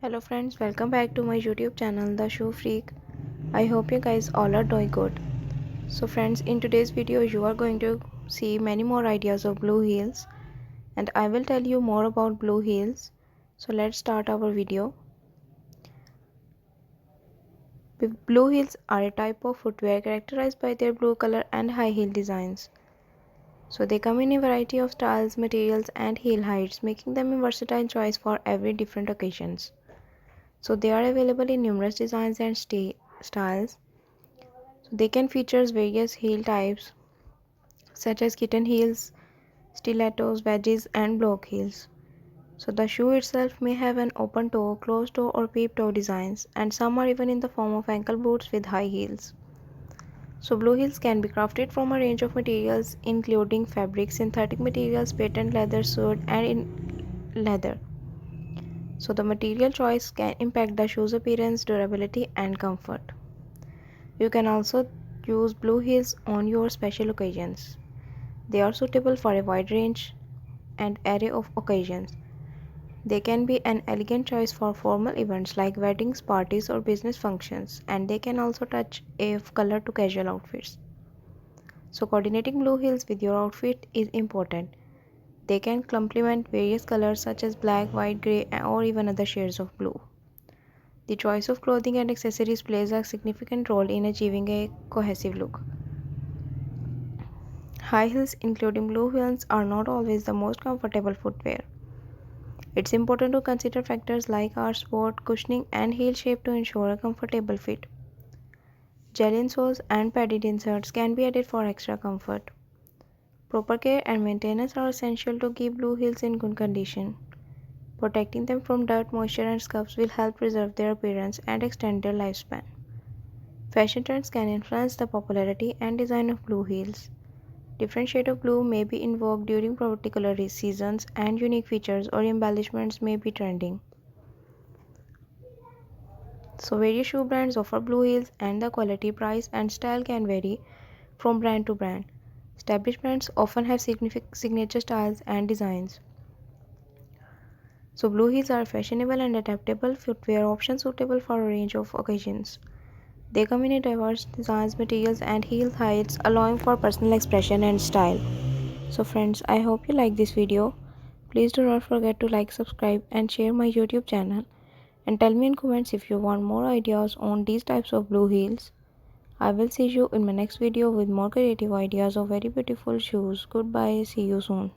Hello friends, welcome back to my YouTube channel The Shoe Freak. I hope you guys all are doing good. So friends, in today's video you are going to see many more ideas of blue heels and I will tell you more about blue heels. So let's start our video. Blue heels are a type of footwear characterized by their blue color and high heel designs. So they come in a variety of styles, materials and heel heights, making them a versatile choice for every different occasions. So they are available in numerous designs and styles. So they can feature various heel types such as kitten heels, stilettos, wedges and block heels. So the shoe itself may have an open toe, closed toe or peep toe designs, and some are even in the form of ankle boots with high heels. So blue heels can be crafted from a range of materials including fabric, synthetic materials, patent leather, suede and in leather. So the material choice can impact the shoe's appearance, durability and comfort. You can also use blue heels on your special occasions. They are suitable for a wide range and array of occasions. They can be an elegant choice for formal events like weddings, parties or business functions, and they can also touch a color to casual outfits. So coordinating blue heels with your outfit is important. They can complement various colors such as black, white, grey or even other shades of blue. The choice of clothing and accessories plays a significant role in achieving a cohesive look. High heels, including blue heels, are not always the most comfortable footwear. It's important to consider factors like arch support, cushioning, and heel shape to ensure a comfortable fit. Gel insoles and padded inserts can be added for extra comfort. Proper care and maintenance are essential to keep blue heels in good condition. Protecting them from dirt, moisture, and scuffs will help preserve their appearance and extend their lifespan. Fashion trends can influence the popularity and design of blue heels. Different shades of blue may be in vogue during particular seasons, and unique features or embellishments may be trending. So various shoe brands offer blue heels, and the quality, price and style can vary from brand to brand. Established brands often have signature styles and designs. So blue heels are fashionable and adaptable footwear options suitable for a range of occasions. They come in a diverse designs, materials and heel heights, allowing for personal expression and style. So friends, I hope you like this video. Please do not forget to like, subscribe and share my YouTube channel. And tell me in comments if you want more ideas on these types of blue heels. I will see you in my next video with more creative ideas of very beautiful shoes. Goodbye, see you soon.